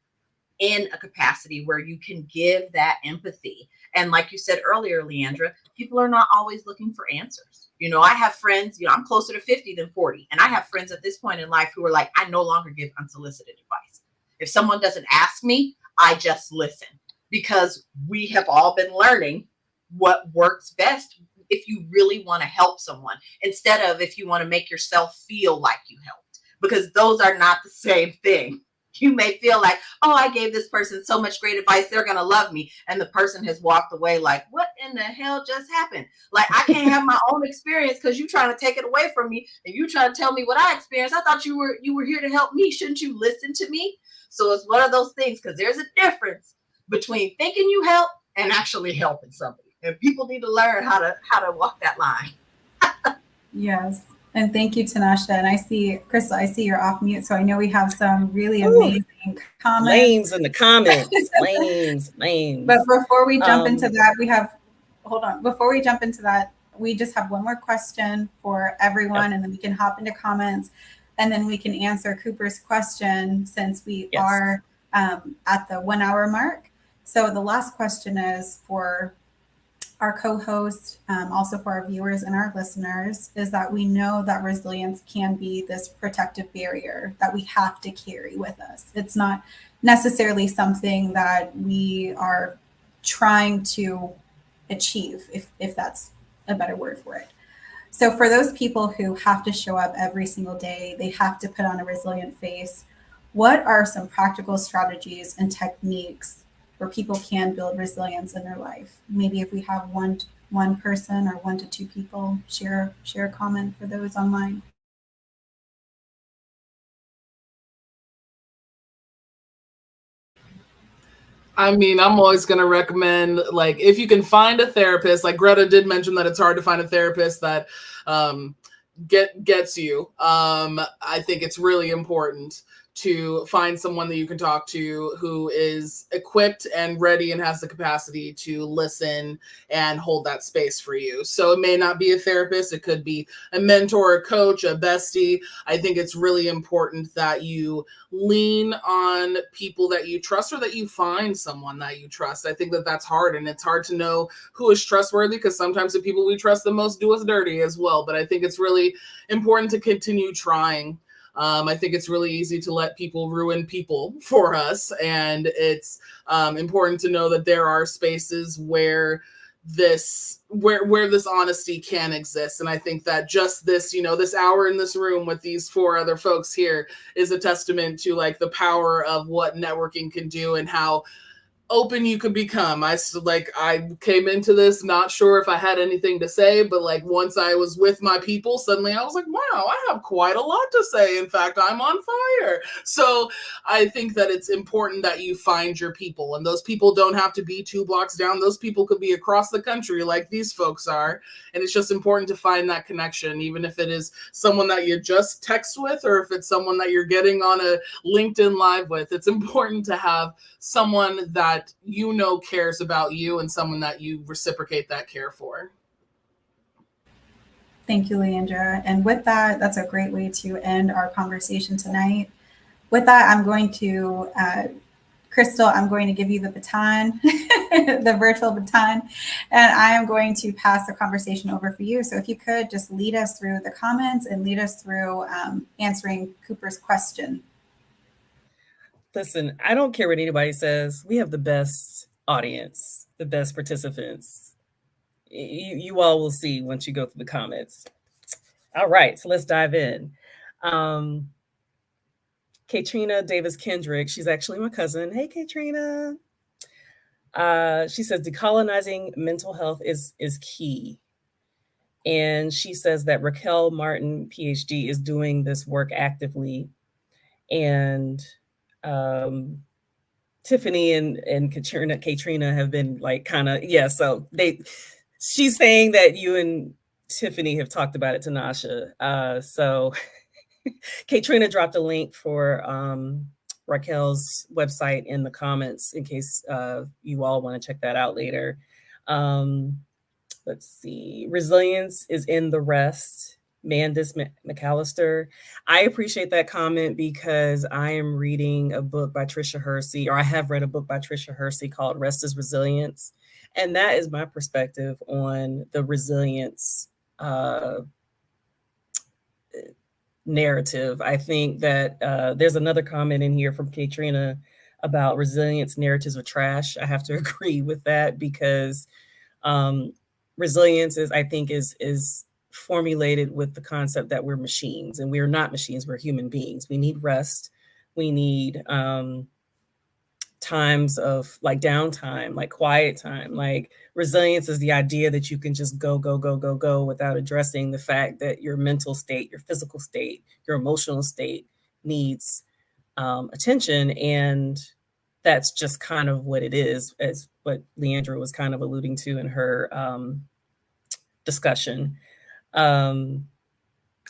in a capacity where you can give that empathy. And like you said earlier, Leandra, people are not always looking for answers. You know, I have friends, you know, I'm closer to 50 than 40. And I have friends at this point in life who are like, I no longer give unsolicited advice. If someone doesn't ask me, I just listen, because we have all been learning what works best if you really want to help someone, instead of if you want to make yourself feel like you helped, because those are not the same thing. You may feel like, oh, I gave this person so much great advice, they're going to love me. And the person has walked away like, what in the hell just happened? Like, I can't have my own experience because you're trying to take it away from me. And you trying to tell me what I experienced. I thought you were here to help me. Shouldn't you listen to me? So it's one of those things, because there's a difference between thinking you help and actually helping somebody. And people need to learn how to walk that line. Yes. And thank you, Tanasha. And I see, Chrystal, I see you're off mute. So I know we have some really amazing comments. Flames in the comments. Flames. But before we jump into that, before we jump into that, we just have one more question for everyone, and then we can hop into comments, and then we can answer Cooper's question, since we are at the 1 hour mark. So the last question is for our co-host, also for our viewers and our listeners, is that we know that resilience can be this protective barrier that we have to carry with us. It's not necessarily something that we are trying to achieve, if that's a better word for it. So for those people who have to show up every single day, they have to put on a resilient face, what are some practical strategies and techniques where people can build resilience in their life? Maybe if we have one person or 1 to 2 people share a comment for those online. I mean, I'm always going to recommend, like, if you can find a therapist, like Greta did mention that it's hard to find a therapist that gets you. I think it's really important to find someone that you can talk to who is equipped and ready and has the capacity to listen and hold that space for you. So it may not be a therapist. It could be a mentor, a coach, a bestie. I think it's really important that you lean on people that you trust, or that you find someone that you trust. I think that that's hard, and it's hard to know who is trustworthy, because sometimes the people we trust the most do us dirty as well. But I think it's really important to continue trying. I think it's really easy to let people ruin people for us. And it's important to know that there are spaces where this honesty can exist. And I think that just this, this hour in this room with these 4 other folks here is a testament to, like, the power of what networking can do and how open you could become. I came into this not sure if I had anything to say, but like once I was with my people, suddenly I was like, wow, I have quite a lot to say. In fact, I'm on fire. So I think that it's important that you find your people, and those people don't have to be 2 blocks down. Those people could be across the country like these folks are. And it's just important to find that connection, even if it is someone that you just text with, or if it's someone that you're getting on a LinkedIn Live with. It's important to have someone that cares about you, and someone that you reciprocate that care for. Thank you, Leandra. And with that, that's a great way to end our conversation tonight. With that, I'm going to, Chrystal, I'm going to give you the baton, the virtual baton, and I am going to pass the conversation over for you. So if you could just lead us through the comments and lead us through answering Cooper's question. Listen, I don't care what anybody says. We have the best audience, the best participants. You all will see once you go through the comments. All right, so let's dive in. Katrina Davis Kendrick, she's actually my cousin. Hey, Katrina. She says decolonizing mental health is key. And she says that Raquel Martin, PhD, is doing this work actively. And Tiffany and Katrina have been like kind of, yeah, so she's saying that you and Tiffany have talked about it, Tanasha. So Katrina dropped a link for Raquel's website in the comments in case you all want to check that out later. Let's see. Resilience is in the rest. Mandis McAllister. I appreciate that comment because I am reading a book by Tricia Hersey, or I have read a book by Tricia Hersey called Rest is Resilience. And that is my perspective on the resilience narrative. I think that there's another comment in here from Katrina about resilience narratives are trash. I have to agree with that because resilience is formulated with the concept that we're machines, and we're not machines, we're human beings. We need rest. We need times of like downtime, like quiet time. Like resilience is the idea that you can just go without addressing the fact that your mental state, your physical state, your emotional state needs attention. And that's just kind of what it is, as what Leandra was kind of alluding to in her discussion. I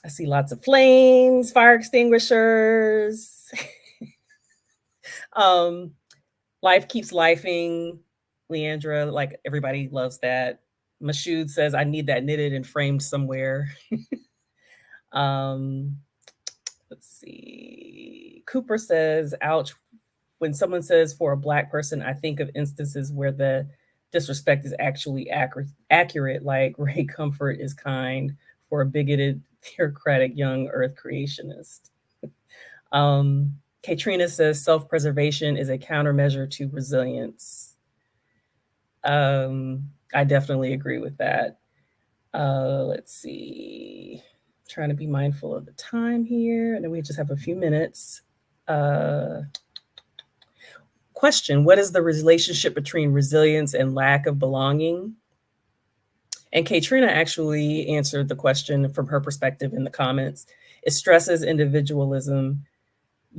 see lots of flames, fire extinguishers. Life keeps lifing. Leandra, like everybody loves that. Mashoud says, I need that knitted and framed somewhere. Let's see. Cooper says, ouch. When someone says for a Black person, I think of instances where the disrespect is actually accurate, like Ray Comfort is kind for a bigoted, theocratic young earth creationist. Katrina says self-preservation is a countermeasure to resilience. I definitely agree with that. Let's see. I'm trying to be mindful of the time here. And then we just have a few minutes. Question, what is the relationship between resilience and lack of belonging? And Katrina actually answered the question from her perspective in the comments. It stresses individualism.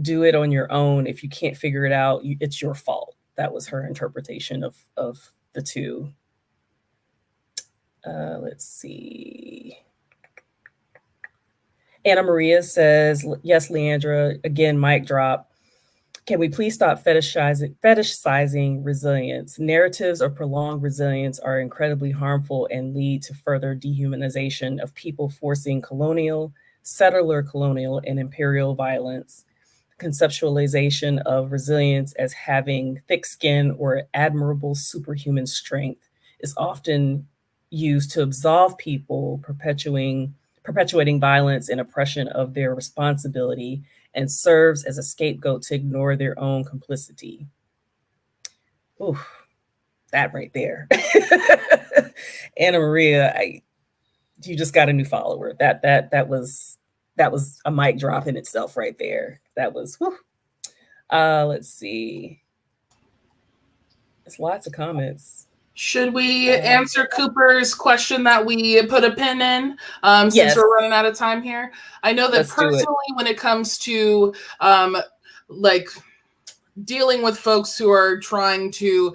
Do it on your own. If you can't figure it out, it's your fault. That was her interpretation of the two. Let's see. Anna Maria says, yes, Leandra, again, mic drop. Can we please stop fetishizing resilience? Narratives of prolonged resilience are incredibly harmful and lead to further dehumanization of people, forcing colonial, settler colonial, and imperial violence. Conceptualization of resilience as having thick skin or admirable superhuman strength is often used to absolve people, perpetuating violence and oppression of their responsibility, and serves as a scapegoat to ignore their own complicity. Ooh, that right there. Anna Maria, you just got a new follower. That was a mic drop in itself right there. That was, whew. Let's see. There's lots of comments. Should we answer Cooper's question that we put a pin in since yes. We're running out of time here? I know that personally, when it comes to like dealing with folks who are trying to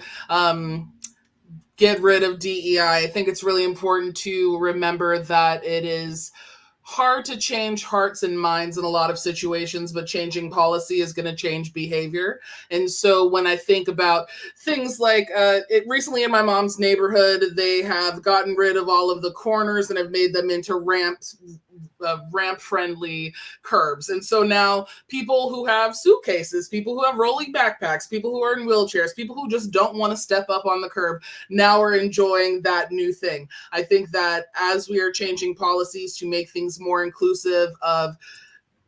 get rid of DEI, I think it's really important to remember that it is hard to change hearts and minds in a lot of situations, but changing policy is going to change behavior. And so when I think about things like recently in my mom's neighborhood, they have gotten rid of all of the corners and have made them into ramp-friendly curbs. And so now people who have suitcases, people who have rolling backpacks, people who are in wheelchairs, people who just don't want to step up on the curb now are enjoying that new thing. I think that as we are changing policies to make things more inclusive of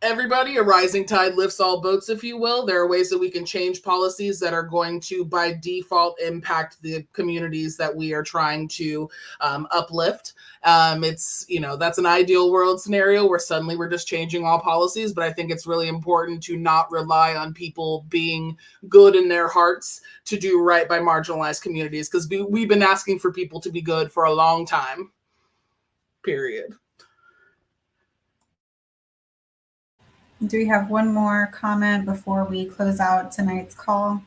everybody, a rising tide lifts all boats, if you will. There are ways that we can change policies that are going to, by default, impact the communities that we are trying to uplift. It's, that's an ideal world scenario where suddenly we're just changing all policies, but I think it's really important to not rely on people being good in their hearts to do right by marginalized communities, because we've been asking for people to be good for a long time, period. Do we have one more comment before we close out tonight's call?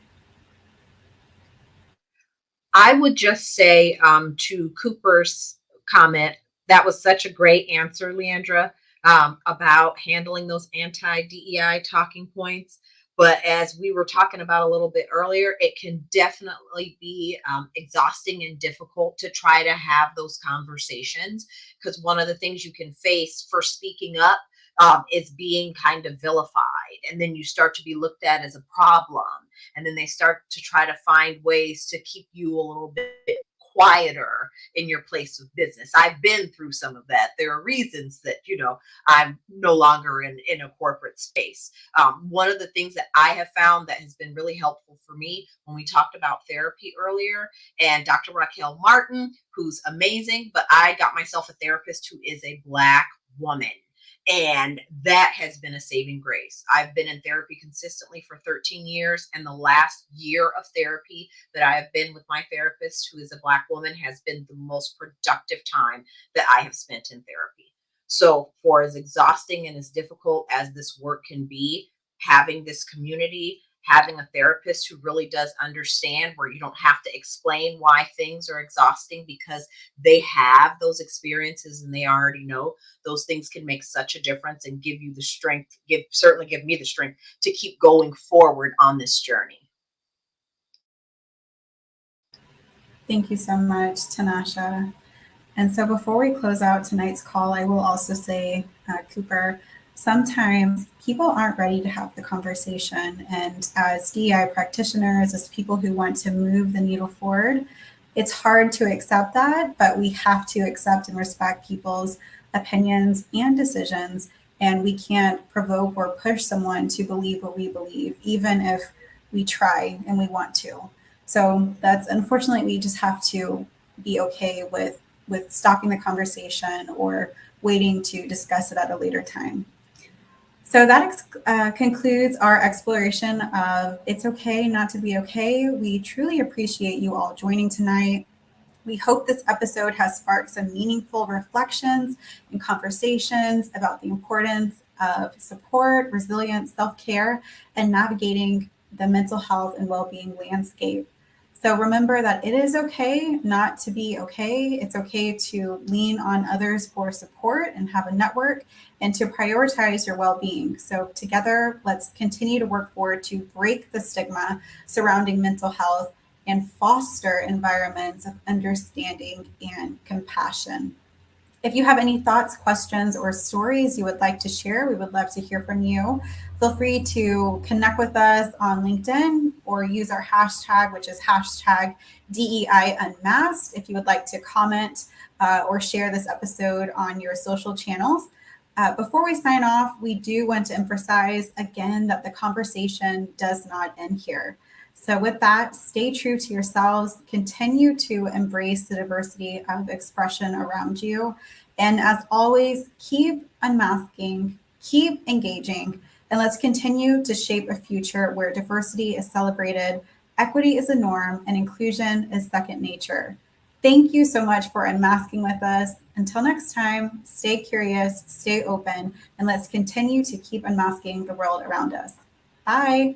I would just say to Cooper's comment, that was such a great answer, Leandra, about handling those anti-DEI talking points. But as we were talking about a little bit earlier, it can definitely be exhausting and difficult to try to have those conversations, because one of the things you can face for speaking up is being kind of vilified. And then you start to be looked at as a problem. And then they start to try to find ways to keep you a little bit quieter in your place of business. I've been through some of that. There are reasons that, I'm no longer in a corporate space. One of the things that I have found that has been really helpful for me when we talked about therapy earlier, and Dr. Raquel Martin, who's amazing, but I got myself a therapist who is a Black woman. And that has been a saving grace. I've been in therapy consistently for 13 years. And the last year of therapy that I have been with my therapist, who is a Black woman, has been the most productive time that I have spent in therapy. So for as exhausting and as difficult as this work can be, having this community, having a therapist who really does understand, where you don't have to explain why things are exhausting because they have those experiences and they already know, those things can make such a difference and give you the strength, certainly give me the strength to keep going forward on this journey. Thank you so much, Tanasha. And so before we close out tonight's call, I will also say, Cooper, sometimes people aren't ready to have the conversation. And as DEI practitioners, as people who want to move the needle forward, it's hard to accept that, but we have to accept and respect people's opinions and decisions. And we can't provoke or push someone to believe what we believe, even if we try and we want to. So that's, unfortunately, we just have to be okay with stopping the conversation or waiting to discuss it at a later time. So that concludes our exploration of It's Okay Not to Be Okay. We truly appreciate you all joining tonight. We hope this episode has sparked some meaningful reflections and conversations about the importance of support, resilience, self-care, and navigating the mental health and well-being landscape. So remember that it is okay not to be okay. It's okay to lean on others for support and have a network, and to prioritize your well-being. So together, let's continue to work forward to break the stigma surrounding mental health and foster environments of understanding and compassion. If you have any thoughts, questions, or stories you would like to share, we would love to hear from you. Feel free to connect with us on LinkedIn or use our hashtag, which is hashtag DEI Unmasked, if you would like to comment or share this episode on your social channels. Before we sign off, we do want to emphasize again that the conversation does not end here. So with that, stay true to yourselves, continue to embrace the diversity of expression around you. And as always, keep unmasking, keep engaging, and let's continue to shape a future where diversity is celebrated, equity is a norm, and inclusion is second nature. Thank you so much for unmasking with us. Until next time, stay curious, stay open, and let's continue to keep unmasking the world around us. Bye.